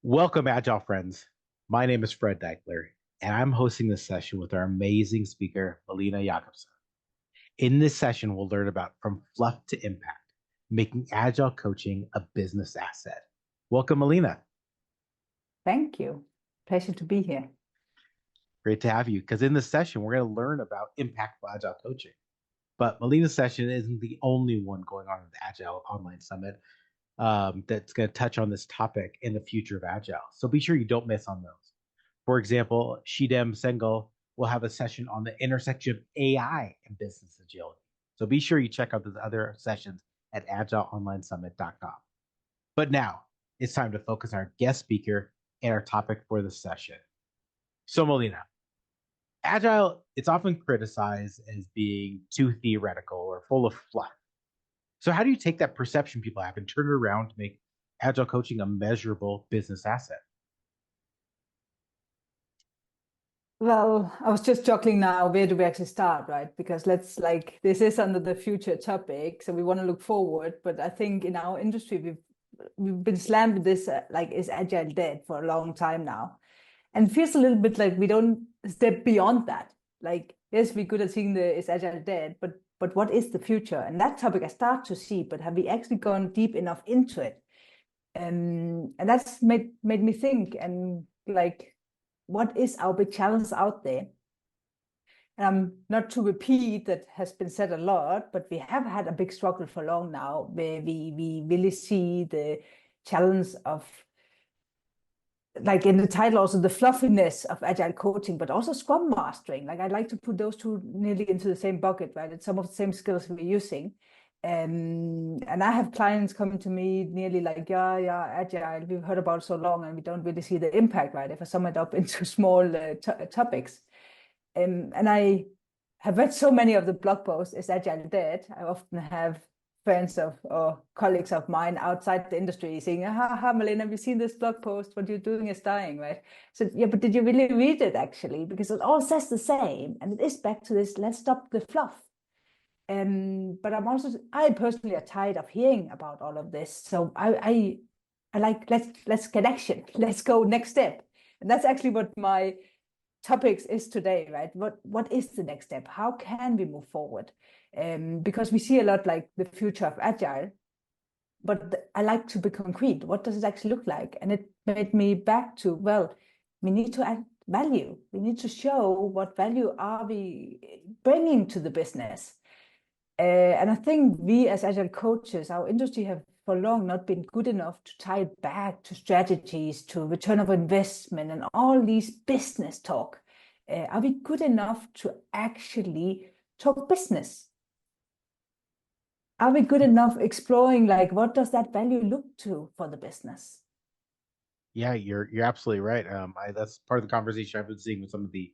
Welcome, Agile friends. My name is Fred Deichler, and I'm hosting this session with our amazing speaker, Malene Jacobsen. In this session, we'll learn about from fluff to impact, making Agile coaching a business asset. Welcome, Malene. Thank you. Pleasure to be here. Great to have you, because in this session, we're going to learn about impactful Agile coaching. But Malena's session isn't the only one going on at the Agile Online Summit that's going to touch on this topic in the future of Agile. So be sure you don't miss on those. For example, Shidem Sengal will have a session on the intersection of AI and business agility. So be sure you check out those other sessions at agileonlinesummit.com. But now it's time to focus on our guest speaker and our topic for the session. So Malene, Agile, it's often criticized as being too theoretical or full of fluff. So how do you take that perception people have and turn it around to make Agile coaching a measurable business asset? Well, I was just chuckling now, where do we actually start, right? Because this is under the future topic, so we want to look forward. But I think in our industry, we've been slammed with this, is Agile dead for a long time now? And it feels a little bit like we don't step beyond that. Like, yes, we're good at seeing is Agile dead, but what is the future? And that topic I start to see, but have we actually gone deep enough into it? And that's made me think, and like, what is our big challenge out there? And not to repeat that has been said a lot, but we have had a big struggle for long now, where we really see the challenge of, like in the title also, the fluffiness of Agile coaching, but also Scrum mastering. Like, I'd like to put those two nearly into the same bucket, right? It's some of the same skills we're using. And I have clients coming to me nearly like, yeah, Agile, we've heard about it so long and we don't really see the impact, right? If I sum it up into small topics. And I have read so many of the blog posts, is Agile dead? I often have friends or colleagues of mine outside the industry saying, Malene, have you seen this blog post? What you're doing is dying, right? So, yeah, but did you really read it actually? Because it all says the same. And it is back to this, let's stop the fluff. But I personally are tired of hearing about all of this. So I like, let's get action. Let's go next step. And that's actually what my topics is today, right? What is the next step? How can we move forward? Because we see a lot like the future of Agile, but I like to be concrete. What does it actually look like? And it made me back to, well, we need to add value. We need to show what value are we bringing to the business. And I think we as Agile coaches, our industry have for long not been good enough to tie it back to strategies, to return of investment and all these business talk. Are we good enough to actually talk business? Are we good enough exploring, like, what does that value look to for the business? Yeah, you're absolutely right. That's part of the conversation I've been seeing with some of the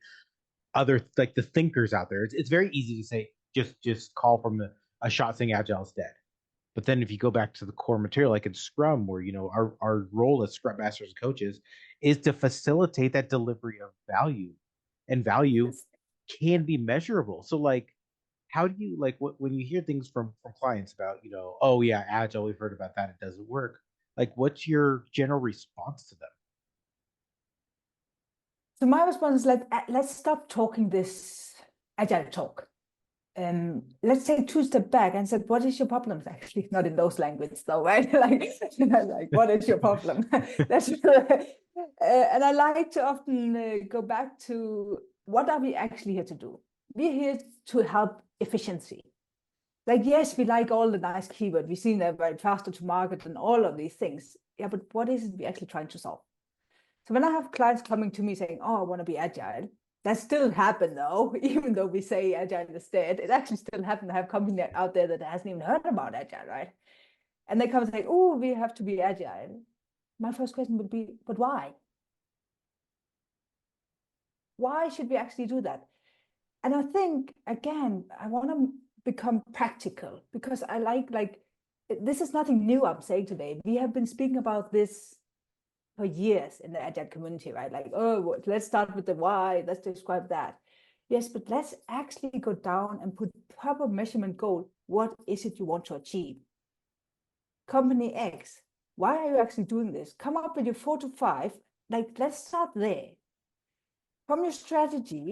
other, like the thinkers out there. It's very easy to say just call from a shot saying Agile is dead. But then if you go back to the core material, like in Scrum, where our role as Scrum masters and coaches is to facilitate that delivery of value, and value can be measurable. So like, how do you like when you hear things from clients about, oh yeah, Agile, we've heard about that, it doesn't work. Like, what's your general response to them? So my response is, let's stop talking this Agile talk. Let's take two steps back and said, what is your problem? Actually, not in those languages though, right? like, what is your problem? That's and I like to often go back to, what are we actually here to do? We're here to help efficiency. Like, yes, we like all the nice keywords. We've seen that, right, faster to market and all of these things. Yeah, but what is it we're actually trying to solve? So when I have clients coming to me saying, oh, I want to be Agile, that still happen though, even though we say Agile is dead, it actually still happens to have company out there that hasn't even heard about Agile, right? And they come and say, oh, we have to be Agile. My first question would be, but why? Why should we actually do that? And I think, again, I want to become practical, because I like, this is nothing new I'm saying today. We have been speaking about this for years in the Agile community, right? Like, oh, let's start with the why, let's describe that. Yes, but let's actually go down and put proper measurement goal what is it you want to achieve? Company X, why are you actually doing this? Come up with your 4 to 5, like let's start there. From your strategy,